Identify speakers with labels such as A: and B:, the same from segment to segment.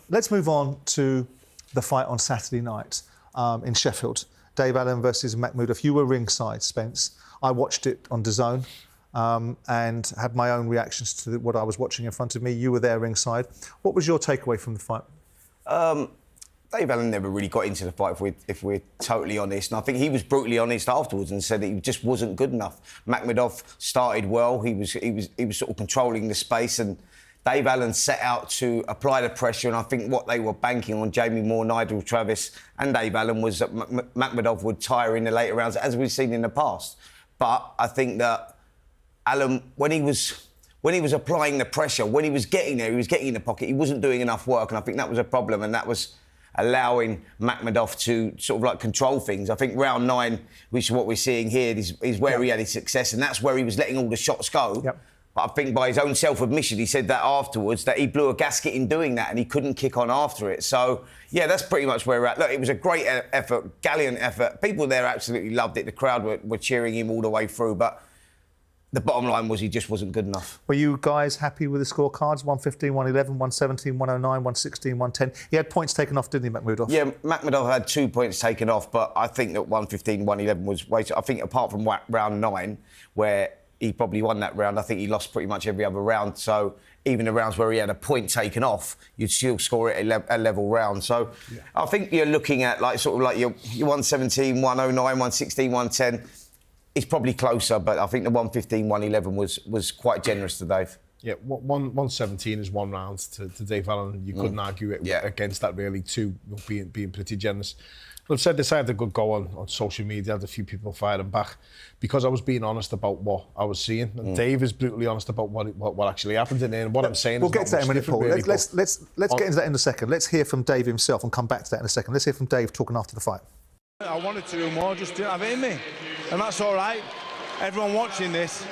A: Let's move on to the fight on Saturday night in Sheffield. Dave Allen versus Makhmudov. You were ringside, Spence. I watched it on DAZN and had my own reactions to what I was watching in front of me. You were there ringside. What was your takeaway from the fight?
B: Dave Allen never really got into the fight, if we're totally honest. And I think he was brutally honest afterwards and said that he just wasn't good enough. Makhmudov started well. He was sort of controlling the space, and Dave Allen set out to apply the pressure. And I think what they were banking on, Jamie Moore, Nigel Travis, and Dave Allen, was that Makhmudov would tire in the later rounds, as we've seen in the past. But I think that Allen, when he was applying the pressure, when he was getting there, he was getting in the pocket. He wasn't doing enough work, and I think that was a problem. And that was allowing Makhmudov to sort of like control things. I think round 9, which is what we're seeing here, is where he had his success, and that's where he was letting all the shots go. Yep. But I think by his own self-admission, he said that afterwards, that he blew a gasket in doing that and he couldn't kick on after it. So, yeah, that's pretty much where we're at. Look, it was a great effort, gallant effort. People there absolutely loved it. The crowd were cheering him all the way through. But the bottom line was he just wasn't good enough.
A: Were you guys happy with the scorecards? 115, 111, 117, 109, 116, 110. He had points taken off, didn't he, Makhmudov?
B: Yeah, Makhmudov had 2 points taken off, but I think that 115, 111 was way too... I think apart from round 9, where he probably won that round, I think he lost pretty much every other round. So even the rounds where he had a point taken off, you'd still score it a level round. So I think you're looking at like sort of like your 117, 109, 116, 110... It's probably closer, but I think the 115, 111 was quite generous to Dave.
C: Yeah, 117 is one round to Dave Allen. You couldn't argue it against that, really, too, being pretty generous. But I've said this, I had a good go on social media. I had a few people firing back because I was being honest about what I was seeing. And Dave is brutally honest about what actually happened in there. And what I'm saying
A: we'll
C: is...
A: We'll get to that in a minute, Paul. Really, let's get into that in a second. Let's hear from Dave himself and come back to that in a second. Let's hear from Dave talking after the fight.
D: I wanted to do more, just didn't have it in me. And that's all right. Everyone watching this,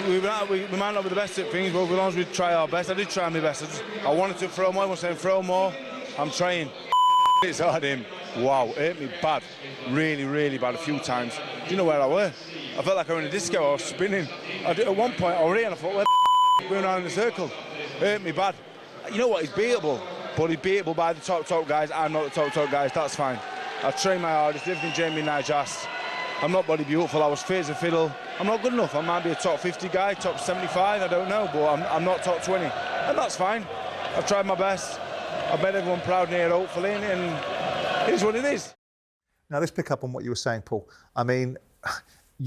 D: we might not be the best at things, but as long as we try our best. I did try my best. I wanted to throw more. I was saying throw more. I'm trying. It's hard him. Wow, it hit me bad. Really, really bad a few times. Do you know where I were? I felt like I was in a disco. I was spinning. At one point, I was here and I thought, where the going around in a circle? It hit me bad. You know what? He's beatable. But he's beatable by the top guys. I'm not the top guys. That's fine. I trained my hardest. Everything Jamie and Nigel asked. I'm not body beautiful, I was fit as a fiddle. I'm not good enough. I might be a top 50 guy, top 75, I don't know, but I'm not top 20. And that's fine. I've tried my best. I've made everyone proud here, hopefully, and it is what it is.
A: Now, let's pick up on what you were saying, Paul. I mean,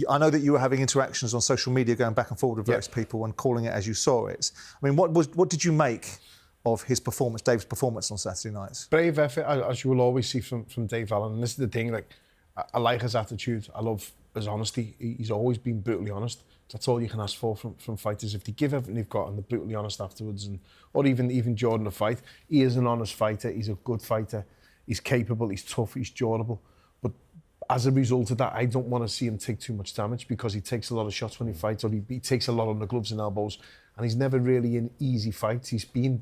A: I know that you were having interactions on social media, going back and forward with various people and calling it as you saw it. I mean, what did you make of his performance, Dave's performance on Saturday nights?
C: Brave effort, as you will always see from Dave Allen. And this is the thing, like, I like his attitude. I love his honesty. He's always been brutally honest. That's all you can ask for from fighters. If they give everything they've got and they're brutally honest afterwards, or even during the fight, he is an honest fighter. He's a good fighter. He's capable. He's tough. He's durable. But as a result of that, I don't want to see him take too much damage because he takes a lot of shots when he fights, or he takes a lot on the gloves and elbows, and he's never really in easy fights. He's been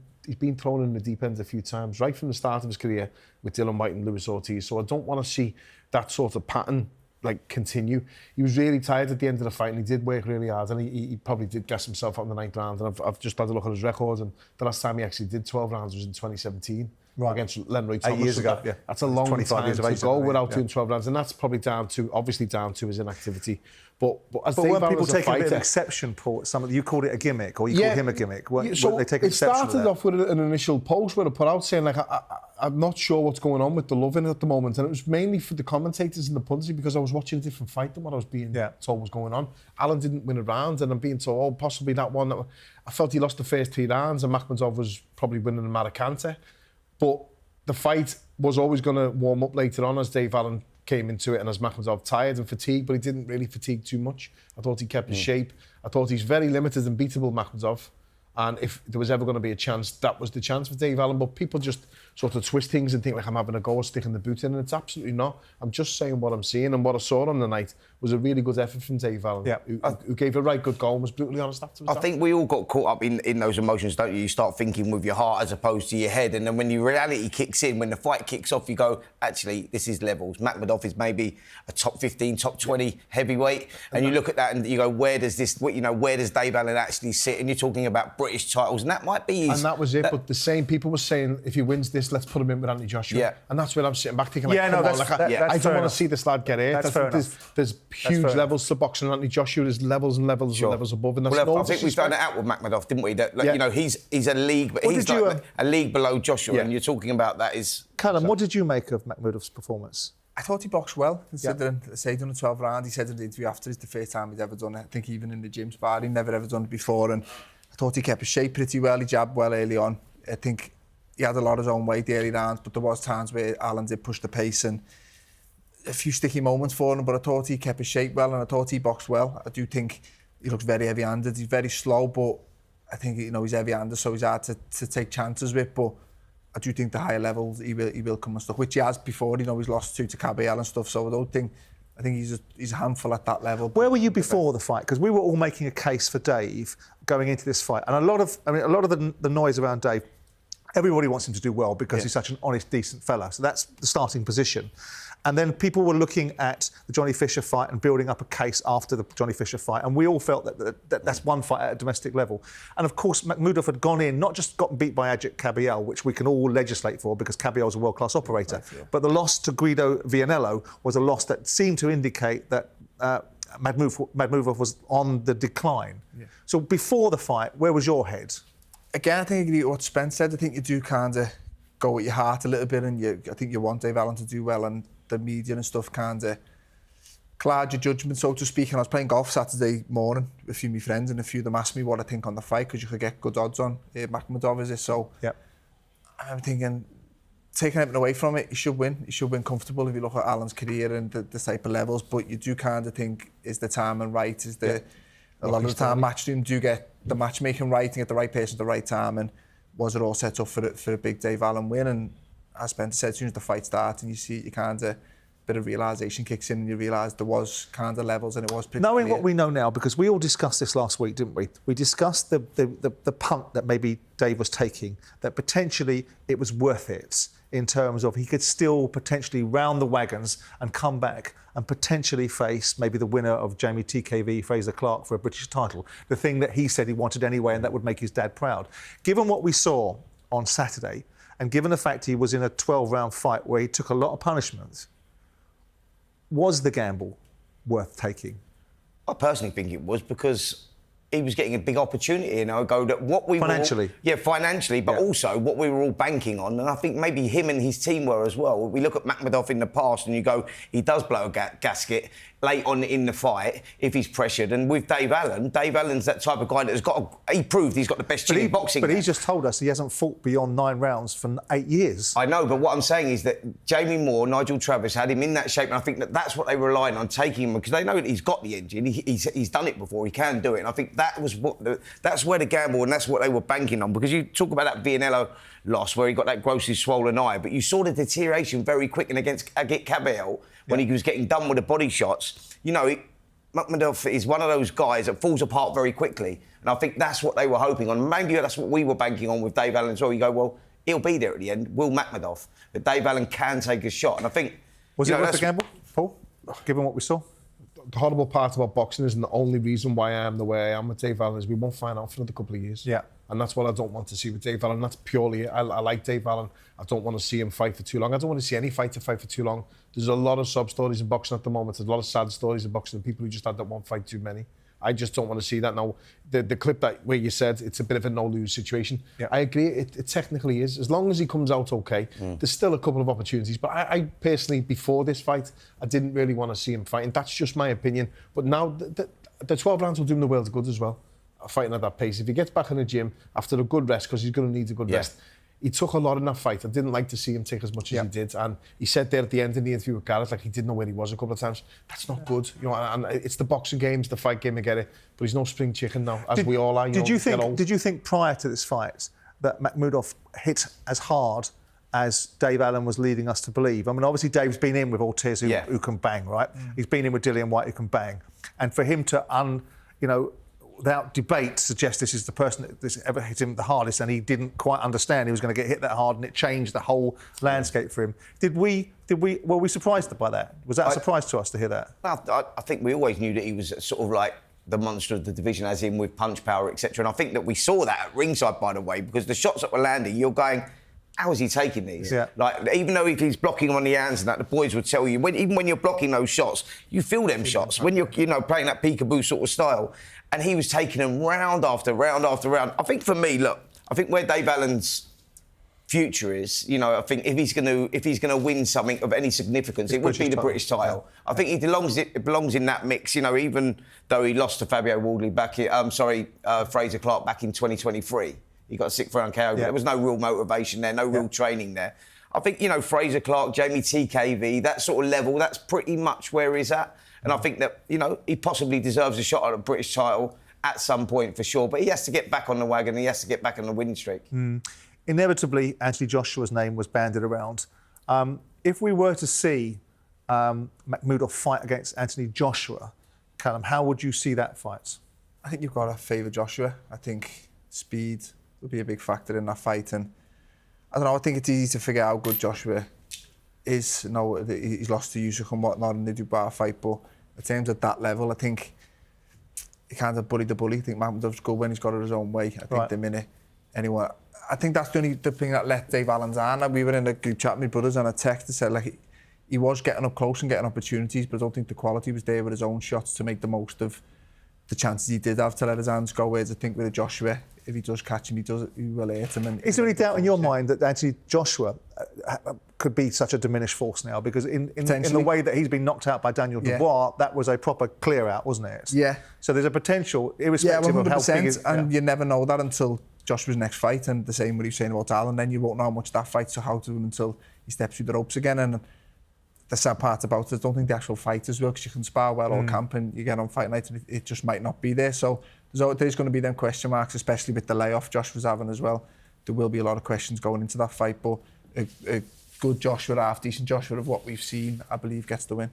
C: thrown in the deep end a few times, right from the start of his career with Dylan White and Lewis Ortiz. So I don't want to see that sort of pattern like continue. He was really tired at the end of the fight and he did work really hard, and he probably did gas himself out in the 9th round. And I've just had a look at his record, and the last time he actually did 12 rounds was in 2017 against Lenroy Thomas.
A: 8 years ago,
C: That's a long time to go without doing 12 rounds, and that's probably down to his inactivity. But as
A: Dave Allen, people taking a bit of exception, Paul, you called it a gimmick, or you called him a gimmick.
C: So
A: they take
C: it started off with an initial post where I put out saying, like, I'm not sure what's going on with the loving at the moment, and it was mainly for the commentators and the pundits because I was watching a different fight than what I was being told was going on. Allen didn't win a round, and I'm being told, possibly that one. I felt he lost the first 3 rounds, and Makhmudov was probably winning the Maracante. But the fight was always going to warm up later on as Dave Allen came into it, and as Makhmudov tired and fatigued, but he didn't really fatigue too much. I thought he kept his shape. I thought he's very limited and beatable, Makhmudov. And if there was ever going to be a chance, that was the chance for Dave Allen. But people just sort of twist things and think like I'm having a go or sticking the boot in, and it's absolutely not. I'm just saying what I'm seeing, and what I saw on the night was a really good effort from Dave Allen, who gave a right good goal and was brutally honest afterwards.
B: I think we all got caught up in those emotions, don't you? You start thinking with your heart as opposed to your head, and then when your reality kicks in, when the fight kicks off, you go, actually, this is levels. Makhmudov is maybe a top 15, top 20 heavyweight, and you look at that and you go, where does Dave Allen actually sit? And you're talking about British titles, and that might be his...
C: And that was it, but the same people were saying, if he wins this, let's put him in with Anthony Joshua.
B: Yeah.
C: And that's where I'm sitting back thinking,
A: Yeah,
C: like,
A: no,
C: come on,
A: that's-
C: like,
A: that-
C: I
A: that's
C: don't
A: fair
C: want to see this lad get hurt.
A: That's fair enough.
C: There's huge
A: fair
C: levels to boxing and Anthony Joshua. There's levels and levels
B: Sure.
C: and levels above, and that's
B: Well,
C: no
B: I think we found it
C: disrespect.
B: out with Makhmudov, didn't we? That, like,
A: Yeah.
B: you know, he's a league, but
A: What
B: he's
A: did you,
B: like a league below Joshua,
A: Yeah.
B: and you're talking about that is...
A: Callum, what did you make of Makhmudov's performance?
E: I thought he boxed well, considering, say, done a 12 round. He said in the interview after, it's the first time he'd ever done it. I think even in the gym sparring, never ever done it before. And I thought he kept his shape pretty well. He jabbed well early on. I think he had a lot of his own weight early rounds, but there was times where Allen did push the pace and a few sticky moments for him. But I thought he kept his shape well, and I thought he boxed well. I do think he looks very heavy-handed. He's very slow, but I think, you know, he's heavy-handed, so he's hard to take chances with. But I do think the higher levels he will come and stuff, which he has before. You know, he's lost to Cabell and stuff. So I think he's a handful at that level.
A: Where were you before the fight? Because we were all making a case for Dave going into this fight, and a lot of the noise around Dave. Everybody wants him to do well because he's such an honest, decent fella. So that's the starting position. And then people were looking at the Johnny Fisher fight and building up a case after the Johnny Fisher fight. And we all felt that that's one fight at a domestic level. And of course, Makhmudov had gone in, not just got beat by Ajit Cabell, which we can all legislate for because Cabell's a world-class operator, but the loss to Guido Vianello was a loss that seemed to indicate that Makhmudov was on the decline. Yeah. So before the fight, where was your head?
E: Again, I think I agree with what Spence said. I think you do kind of go with your heart a little bit, and I think you want Dave Allen to do well, and the media and stuff kind of cloud your judgment, so to speak. And I was playing golf Saturday morning with a few of my friends, and a few of them asked me what I think on the fight, because you could get good odds on Makhmudov, is it? So I'm thinking, taking anything away from it, he should win. He should win comfortable if you look at Allen's career and the type of levels. But you do kind of think, is the timing right? Is the a lot of the time matchroom do get the matchmaking right and get the right person at the right time? And was it all set up for a big Dave Allen win? And as Spencer said, as soon as the fight starts and you see it, you kind of bit of realisation kicks in, and you realise there was kind of levels, and it was pretty
A: Knowing
E: clear.
A: what we know now, because we all discussed this last week, didn't we? We discussed the punt that maybe Dave was taking, that potentially it was worth it in terms of he could still potentially round the wagons and come back and potentially face maybe the winner of Jamie TKV Fraser Clark for a British title, the thing that he said he wanted anyway, and that would make his dad proud. Given what we saw on Saturday, and given the fact he was in a 12-round fight where he took a lot of punishment, was the gamble worth taking?
B: I personally think it was, because he was getting a big opportunity, and I go that what we
A: financially,
B: were all, financially, but also what we were all banking on, and I think maybe him and his team were as well. We look at Makhmudov in the past, and you go, he does blow a gasket late on in the fight if he's pressured. And with Dave Allen's that type of guy that has he proved he's got the best chin in boxing.
A: But he's just told us he hasn't fought beyond 9 rounds for 8 years.
B: I know, but what I'm saying is that Jamie Moore, Nigel Travis had him in that shape, and I think that's what they were relying on, taking him, because they know that he's got the engine. He's done it before. He can do it, and I think that was that's where the gamble, and that's what they were banking on. Because you talk about that Vianello loss where he got that grossly swollen eye, but you saw the deterioration very quick, and against Agit Cabell when he was getting done with the body shots. You know, Makhmudov is one of those guys that falls apart very quickly, and I think that's what they were hoping on. Maybe that's what we were banking on with Dave Allen as well. You go, well, he'll be there at the end, will Makhmudov, but Dave Allen can take a shot, and I think...
A: Was it worth the gamble, Paul, given what we saw?
C: The horrible part about boxing is, and the only reason why I am the way I am with Dave Allen, is we won't find out for another couple of years.
A: Yeah.
C: And that's what I don't want to see with Dave Allen. That's purely, I like Dave Allen. I don't want to see him fight for too long. I don't want to see any fighter fight for too long. There's a lot of sub-stories in boxing at the moment. There's a lot of sad stories in boxing of people who just had that one fight too many. I just don't want to see that now. The clip where you said it's a bit of a no-lose situation, I agree, it technically is. As long as he comes out okay, there's still a couple of opportunities. But I personally, before this fight, I didn't really want to see him fighting. That's just my opinion. But now, the 12 rounds will do him the world of good as well, fighting at that pace. If he gets back in the gym after a good rest, because he's going to need a good rest, he took a lot in that fight. I didn't like to see him take as much as he did. And he said there at the end in the interview with Gareth, like he didn't know where he was a couple of times. That's not good. You know, and it's the boxing games, the fight game, I get it. But he's no spring chicken now, as we all are.
A: Did you think prior to this fight that Makhmudov hit as hard as Dave Allen was leading us to believe? I mean, obviously Dave's been in with Ortiz who can bang, right? He's been in with Dillian White who can bang. And for him to, without debate, suggest this is the person that's ever hit him the hardest, and he didn't quite understand he was going to get hit that hard, and it changed the whole landscape for him. Were we surprised by that? Was that a surprise to us to hear that?
B: Well, I think we always knew that he was sort of like the monster of the division, as in with punch power, etc. And I think that we saw that at ringside, by the way, because the shots that were landing, you're going, how is he taking these?
A: Yeah.
B: Like, even though if he's blocking them on the hands and that, the boys would tell you, even when you're blocking those shots, you feel them shots. When you're, playing that peekaboo sort of style. And he was taking them round after round after round. I think for me, look, I think where Dave Allen's future is, I think if he's going to win something of any significance, it would be the British title. Yeah. I think it belongs in that mix. Even though he lost to Fabio Wardley Fraser Clark back in 2023, he got a 6th round KO. Yeah. There was no real motivation there, no real training there. I think Fraser Clark, Jamie TKV, that sort of level, that's pretty much where he's at. And I think that he possibly deserves a shot at a British title at some point for sure. But he has to get back on the wagon. He has to get back on the winning streak.
A: Inevitably, Anthony Joshua's name was bandied around. If we were to see Makhmudov fight against Anthony Joshua, Callum, how would you see that fight?
E: I think you've got to favour Joshua. I think speed would be a big factor in that fight. And I don't know, I think it's easy to figure out how good Joshua is. He's lost to Usyk and whatnot in the Dubai fight, but in terms of that level, I think he kind of bullied the bully. I think Makhmudov's good when he's got it his own way. I think the minute anyone... I think that's the thing that let Dave Allen down. We were in a group chat with my brothers and a text that said he was getting up close and getting opportunities, but I don't think the quality was there with his own shots to make the most of the chances he did have to let his hands go. Whereas I think with Joshua, if he does catch him, he will hurt him. And
A: is there any doubt in your mind that Anthony Joshua could be such a diminished force now? Because in the way that he's been knocked out by Daniel Dubois, that was a proper clear out, wasn't it?
E: Yeah.
A: So there's a potential, irrespective of how big it,
E: and you never know that until Joshua's next fight, and the same what he was saying about Allen, then you won't know how much that fight's how to him until he steps through the ropes again. And the sad part about it, I don't think the actual fighters will, because you can spar well all camp and you get on fight night and it just might not be there. So there's going to be them question marks, especially with the layoff Joshua's having as well. There will be a lot of questions going into that fight, but a good Joshua, half-decent Joshua of what we've seen, I believe gets the win.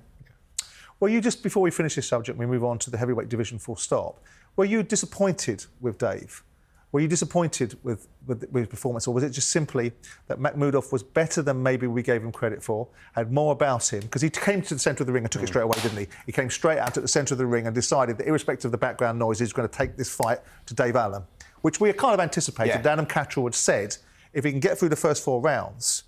A: Well, before we finish this subject, we move on to the heavyweight division full stop. Were you disappointed with Dave? Were you disappointed with his performance, or was it just simply that Makhmudov was better than maybe we gave him credit for, had more about him? Because he came to the centre of the ring and took it straight away, didn't he? He came straight out at the centre of the ring and decided that, irrespective of the background noise, he was going to take this fight to Dave Allen, which we kind of anticipated.
B: Yeah.
A: Adam Cattrall had said, if he can get through the first 4 rounds,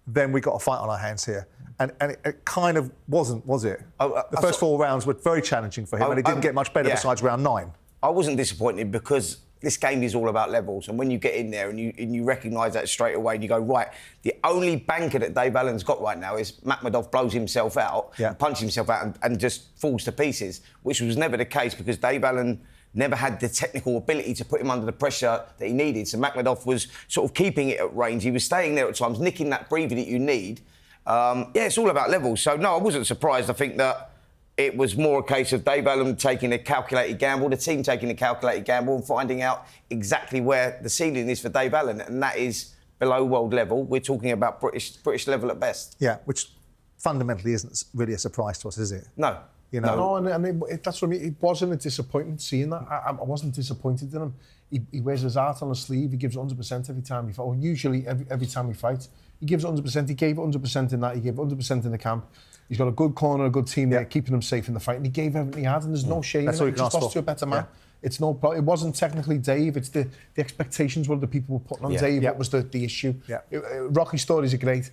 A: then we got a fight on our hands here. And it kind of wasn't, was it? The first 4 rounds were very challenging for him, and he didn't get much better besides round 9.
B: I wasn't disappointed because this game is all about levels, and when you get in there and you recognise that straight away and you go, right, the only banker that Dave Allen's got right now is Makhmudov blows himself out, punches himself out and just falls to pieces, which was never the case because Dave Allen never had the technical ability to put him under the pressure that he needed. So Makhmudov was sort of keeping it at range. He was staying there at times, nicking that breathing that you need. It's all about levels. So, no, I wasn't surprised. I think that it was more a case of Dave Allen taking a calculated gamble, the team taking a calculated gamble and finding out exactly where the ceiling is for Dave Allen, and that is below world level. We're talking about British level at best.
A: Yeah, which fundamentally isn't really a surprise to us, is it?
B: No.
C: No, that's what I mean. It wasn't a disappointment seeing that. I wasn't disappointed in him. He wears his heart on his sleeve. He gives 100% every time he fights. Or usually every time he fights, he gives 100%. He gave 100% in that. He gave 100% in the camp. He's got a good corner, a good team there, keeping him safe in the fight. And he gave everything he had, and there's no shame.
A: That's all you can
C: just
A: ask
C: lost to a better man.
A: Yeah.
C: It's no problem. It wasn't technically Dave. It's the expectations were the people were putting on Dave. What was the issue? Yeah. Rocky stories are great.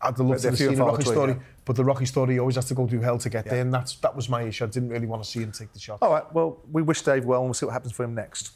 C: I'd love to see the Rocky story, but the Rocky story always has to go through hell to get there, and that was my issue. I didn't really want to see him take the shot.
A: All right, well, we wish Dave well, and we'll see what happens for him next.